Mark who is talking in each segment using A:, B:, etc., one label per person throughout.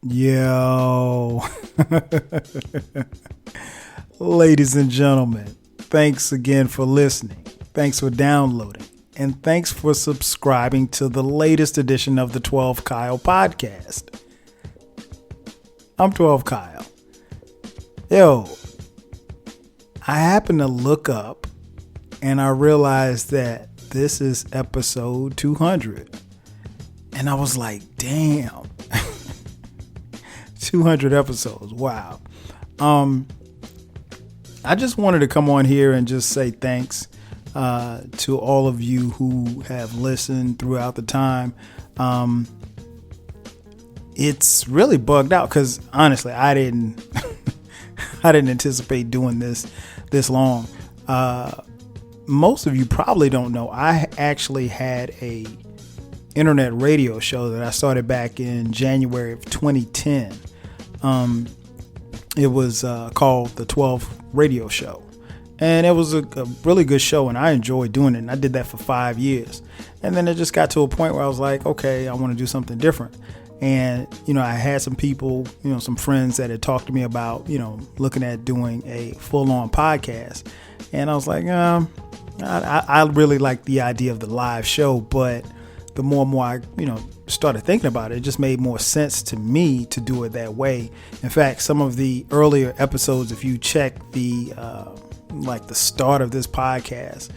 A: Yo, ladies and gentlemen, thanks again for listening. Thanks for downloading. And thanks for subscribing to the latest edition of the 12 Kyle podcast. I'm 12 Kyle. Yo, I happened to look up and I realized that this is episode 200. And I was like, damn. 200 episodes. Wow. I just wanted to come on here and just say thanks to all of you who have listened throughout the time. It's really bugged out because honestly, I didn't anticipate doing this long. Most of you probably don't know. I actually had a internet radio show that I started back in January of 2010. It was called the 12 Radio Show, and it was a really good show, and I enjoyed doing it. And I did that for 5 years, and then it just got to a point where I was like, okay, I want to do something different. And I had some people, some friends that had talked to me about, looking at doing a full-on podcast, and I was like, I really like the idea of the live show, but the more and more I, started thinking about it, it just made more sense to me to do it that way. In fact, some of the earlier episodes, if you check the the start of this podcast,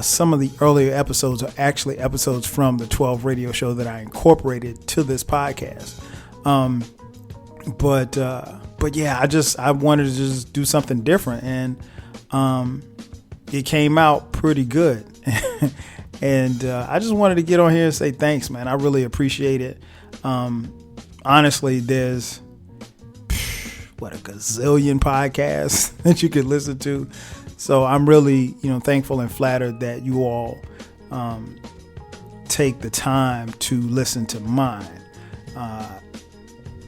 A: some of the earlier episodes are actually episodes from the 12 Radio Show that I incorporated to this podcast. But yeah, I wanted to just do something different, and it came out pretty good. And I just wanted to get on here and say thanks, man. I really appreciate it. Honestly, there's a gazillion podcasts that you could listen to. So I'm really, thankful and flattered that you all take the time to listen to mine.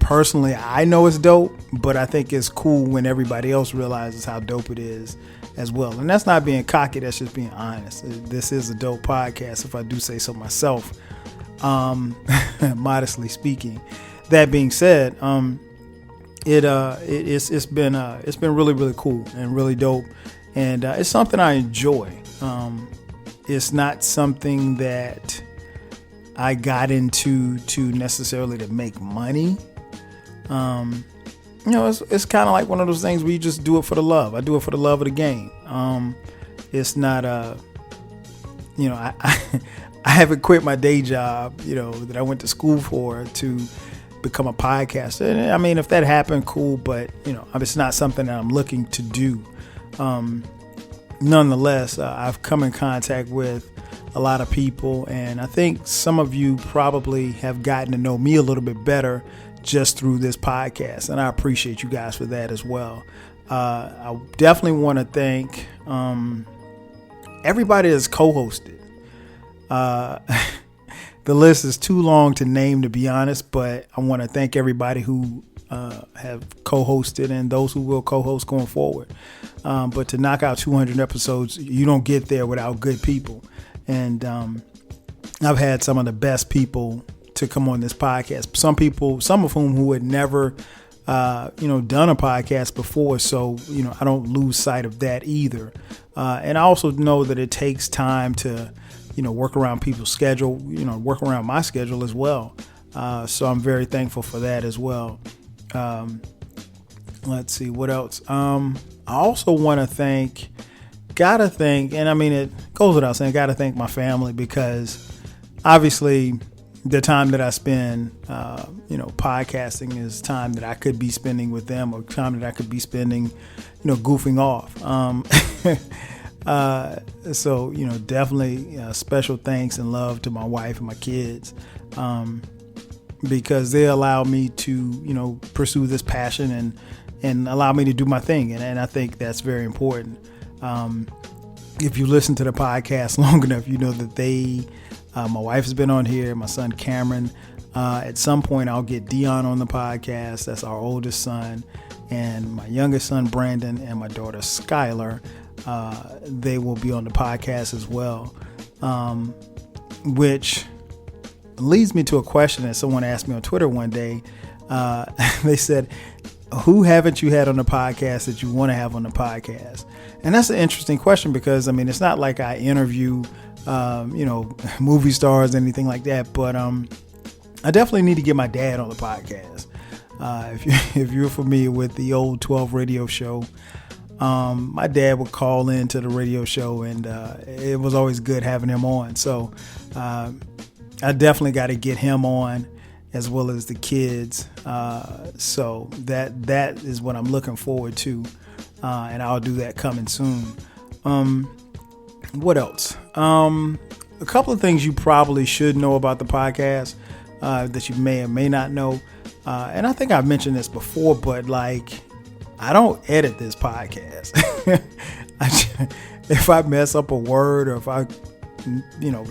A: Personally, I know it's dope, but I think it's cool when everybody else realizes how dope it is as well. And that's not being cocky, that's just being honest. This is a dope podcast, if I do say so myself, modestly speaking. That being said, it's been really, really cool and really dope, and it's something I enjoy. It's not something that I got into to necessarily to make money. It's kind of like one of those things where you just do it for the love. I do it for the love of the game. It's not I haven't quit my day job, that I went to school for to become a podcaster. And I mean, if that happened, cool, but it's not something that I'm looking to do. Nonetheless, I've come in contact with a lot of people, and I think some of you probably have gotten to know me a little bit better just through this podcast, and I appreciate you guys for that as well. I definitely want to thank everybody that's co-hosted. The list is too long to name, to be honest, but I want to thank everybody who have co-hosted and those who will co-host going forward. But to knock out 200 episodes, you don't get there without good people. And I've had some of the best people to come on this podcast. Some of whom who had never, done a podcast before. So, I don't lose sight of that either. And I also know that it takes time to, work around people's schedule, work around my schedule as well. So I'm very thankful for that as well. Let's see what else. I also want to thank, and I mean, it goes without saying, gotta thank my family, because obviously the time that I spend, podcasting is time that I could be spending with them, or time that I could be spending, goofing off. So, definitely special thanks and love to my wife and my kids, because they allow me to, pursue this passion and allow me to do my thing. And I think that's very important. If you listen to the podcast long enough, you know that my wife has been on here, my son Cameron. At some point, I'll get Dion on the podcast. That's our oldest son. And my youngest son, Brandon, and my daughter, Skylar. They will be on the podcast as well. Which leads me to a question that someone asked me on Twitter one day. They said, who haven't you had on the podcast that you want to have on the podcast? And that's an interesting question because, I mean, it's not like I interview, movie stars, anything like that. But I definitely need to get my dad on the podcast. If you're familiar with the old 12 radio show, my dad would call into the radio show, and it was always good having him on. So I definitely got to get him on, as well as the kids. So that is what I'm looking forward to. And I'll do that coming soon. What else? A couple of things you probably should know about the podcast that you may or may not know. And I think I've mentioned this before, but like, I don't edit this podcast. If I mess up a word, or if I,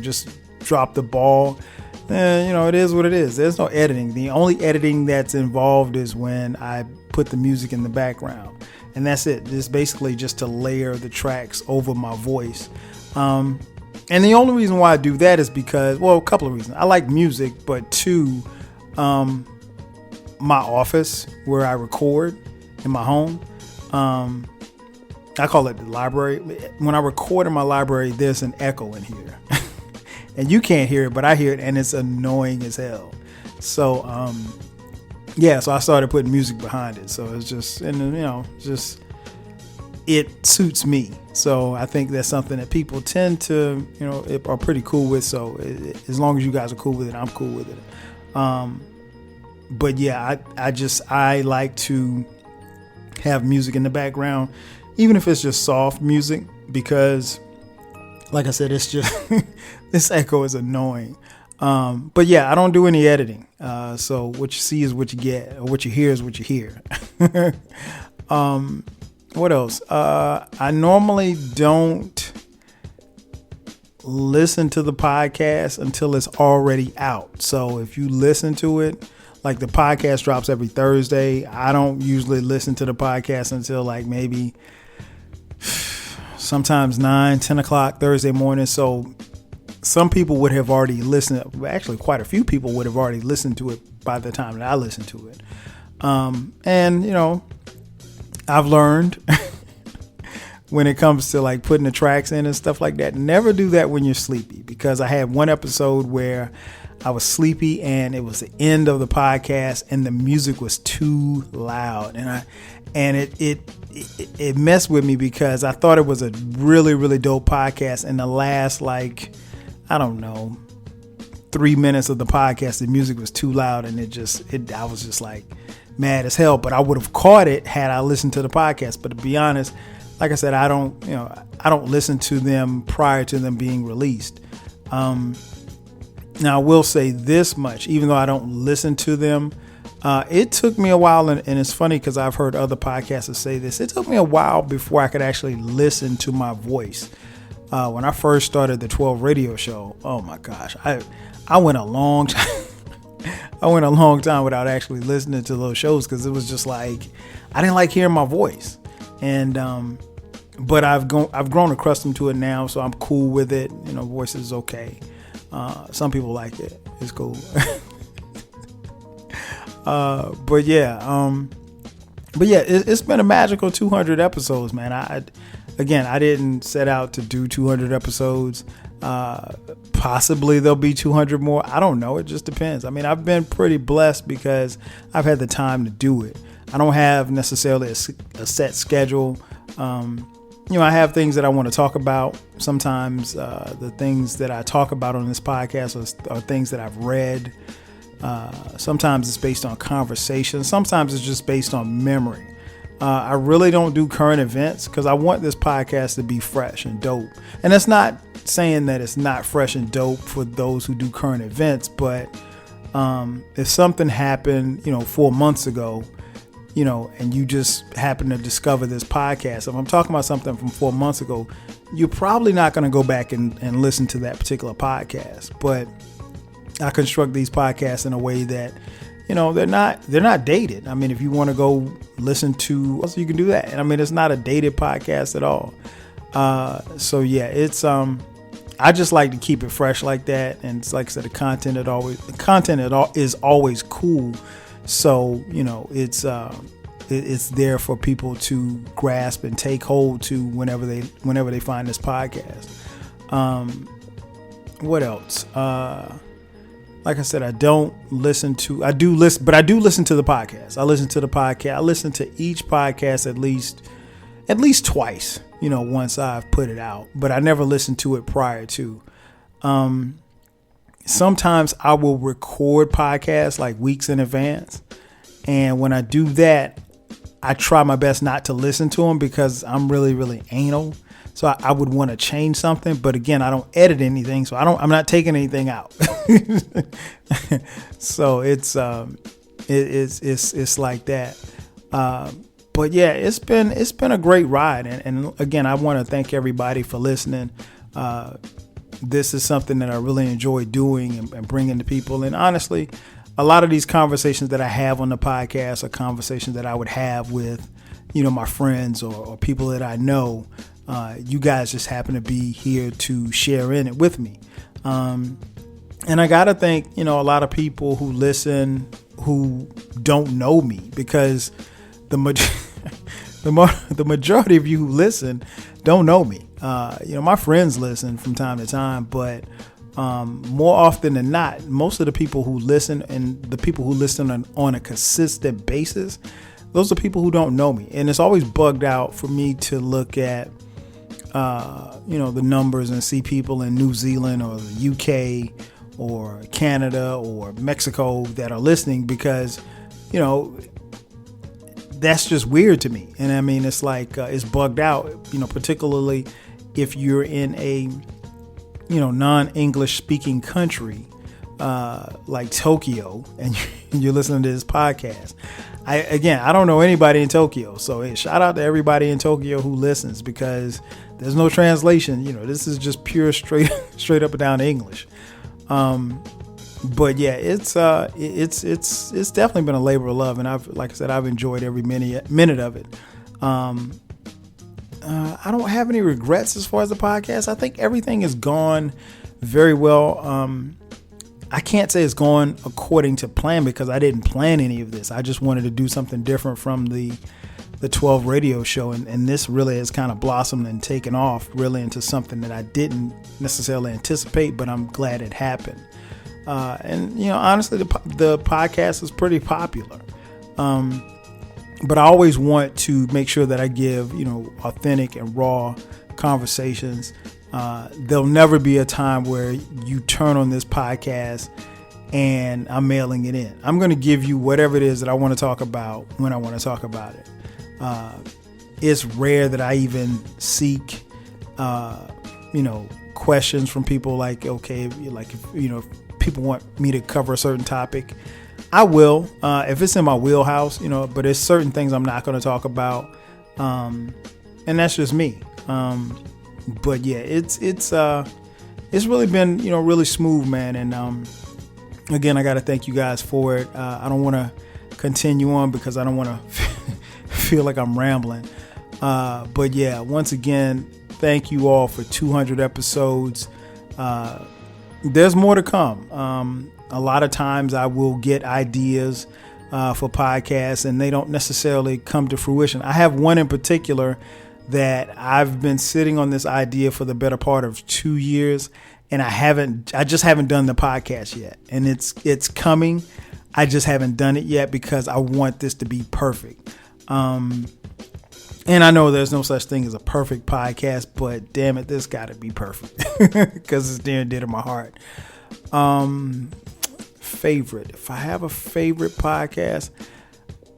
A: just drop the ball, it is what it is. There's no editing. The only editing that's involved is when I put the music in the background, and that's it. It's basically just to layer the tracks over my voice. And the only reason why I do that is because, well, a couple of reasons. I like music, but two, my office where I record in my home, I call it the library. When I record in my library, there's an echo in here. And you can't hear it, but I hear it, and it's annoying as hell. So, so I started putting music behind it. So it's just, it suits me. So I think that's something that people tend to, are pretty cool with. So as long as you guys are cool with it, I'm cool with it. But yeah, I like to have music in the background, even if it's just soft music, because like I said, it's just, this echo is annoying. But yeah, I don't do any editing. So what you see is what you get, or what you hear is what you hear. What else? I normally don't listen to the podcast until it's already out. So if you listen to it, like the podcast drops every Thursday, I don't usually listen to the podcast until like maybe sometimes 9-10 o'clock Thursday morning. So some people would have already listened. Actually, quite a few people would have already listened to it by the time that I listened to it. And I've learned when it comes to like putting the tracks in and stuff like that, never do that when you're sleepy, because I had one episode where I was sleepy and it was the end of the podcast and the music was too loud, and it messed with me because I thought it was a really, really dope podcast, and the last 3 minutes of the podcast, the music was too loud, and I was just like mad as hell. But I would have caught it had I listened to the podcast. But to be honest, like I said, I don't listen to them prior to them being released. Now I will say this much, even though I don't listen to them, it took me a while, and it's funny because I've heard other podcasters say this. It took me a while before I could actually listen to my voice. When I first started the 12 radio show, oh my gosh, I went a long time. I went a long time without actually listening to those shows because it was just like I didn't like hearing my voice, and but I've grown accustomed to it now, so I'm cool with it. Voice is okay. Some people like it. It's cool. But yeah, it's been a magical 200 episodes, man. I didn't set out to do 200 episodes. Possibly there'll be 200 more. I don't know. It just depends. I mean, I've been pretty blessed because I've had the time to do it. I don't have necessarily a set schedule. I have things that I want to talk about. Sometimes the things that I talk about on this podcast are things that I've read. Sometimes it's based on conversation. Sometimes it's just based on memory. I really don't do current events because I want this podcast to be fresh and dope. And that's not saying that it's not fresh and dope for those who do current events. But if something happened, 4 months ago, and you just happen to discover this podcast, if I'm talking about something from 4 months ago, you're probably not going to go back and listen to that particular podcast. But I construct these podcasts in a way that, they're not dated. I mean, if you want to go listen to, you can do that. And I mean, it's not a dated podcast at all. So yeah, it's, I just like to keep it fresh like that. And it's like I said, the content is always cool. So, it's there for people to grasp and take hold to whenever they find this podcast. What else? Like I said, I do listen to the podcast. I listen to the podcast. I listen to each podcast at least twice, once I've put it out, but I never listen to it prior to. Sometimes I will record podcasts like weeks in advance. And when I do that, I try my best not to listen to them because I'm really, really anal. So I would want to change something, but again, I don't edit anything, so I'm not taking anything out. So it's like that. But yeah, it's been a great ride, and again, I want to thank everybody for listening. This is something that I really enjoy doing and bringing to people, and honestly, a lot of these conversations that I have on the podcast are conversations that I would have with, my friends or people that I know. You guys just happen to be here to share in it with me. And I got to thank, a lot of people who listen who don't know me, because the majority of you who listen don't know me. My friends listen from time to time, but more often than not, most of the people who listen and the people who listen on a consistent basis, those are people who don't know me. And it's always bugged out for me to look at, the numbers and see people in New Zealand or the UK or Canada or Mexico that are listening, because, that's just weird to me. And I mean, it's like, it's bugged out, particularly if you're in a, non-English speaking country, like Tokyo, and you're listening to this podcast. I don't know anybody in Tokyo, so hey, shout out to everybody in Tokyo who listens, because there's no translation. This is just pure straight up and down English. But yeah, it's definitely been a labor of love, and I've enjoyed every minute of it. I don't have any regrets as far as the podcast. I think everything has gone very well. I can't say it's gone according to plan, because I didn't plan any of this. I just wanted to do something different from the 12 radio show. And this really has kind of blossomed and taken off really into something that I didn't necessarily anticipate, but I'm glad it happened. Honestly, the podcast is pretty popular. But I always want to make sure that I give, authentic and raw conversations. There'll never be a time where you turn on this podcast and I'm mailing it in. I'm going to give you whatever it is that I want to talk about when I want to talk about it. It's rare that I even seek, questions from people like, okay, like, if people want me to cover a certain topic, I will, if it's in my wheelhouse, but there's certain things I'm not going to talk about. And that's just me. But yeah, it's really been, really smooth, man. And, again, I got to thank you guys for it. I don't want to continue on because I don't want to feel like I'm rambling. But yeah, once again, thank you all for 200 episodes. There's more to come. A lot of times I will get ideas for podcasts and they don't necessarily come to fruition. I have one in particular that I've been sitting on this idea for the better part of 2 years, and I just haven't done the podcast yet. And it's coming. I just haven't done it yet because I want this to be perfect. And I know there's no such thing as a perfect podcast, but damn it, this got to be perfect because it's near and dear to my heart. Favorite. If I have a favorite podcast,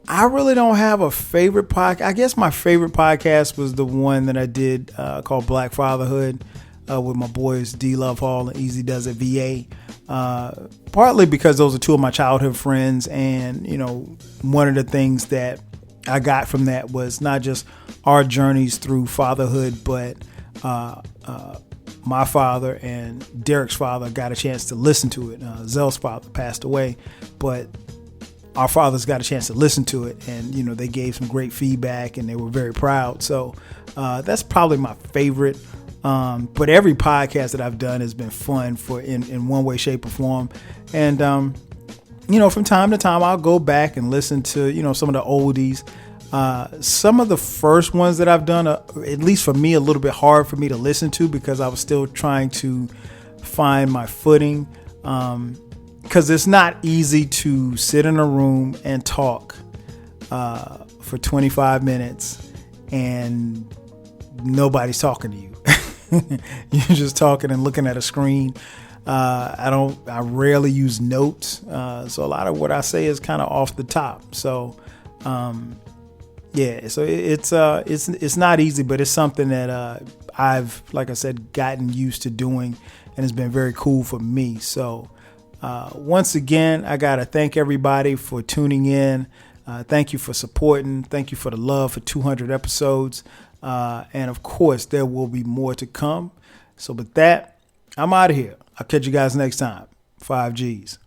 A: I really don't have a favorite podcast. I guess my favorite podcast was the one that I did called Black Fatherhood with my boys D Love Hall and Easy Does It VA. Partly because those are two of my childhood friends, and one of the things that I got from that was not just our journeys through fatherhood, but my father and Derek's father got a chance to listen to it. Zell's father passed away, but our fathers got a chance to listen to it, and they gave some great feedback and they were very proud. So that's probably my favorite. But every podcast that I've done has been fun in one way, shape, or form. And from time to time, I'll go back and listen to, some of the oldies. Some of the first ones that I've done, at least for me, a little bit hard for me to listen to because I was still trying to find my footing. Because it's not easy to sit in a room and talk for 25 minutes and nobody's talking to you. You're just talking and looking at a screen. I rarely use notes. So a lot of what I say is kind of off the top. So, so it's not easy, but it's something that, I've, like I said, gotten used to doing, and it's been very cool for me. So, once again, I got to thank everybody for tuning in. Thank you for supporting. Thank you for the love for 200 episodes. And of course, there will be more to come. So with that, I'm out of here. I'll catch you guys next time. 5 Gs.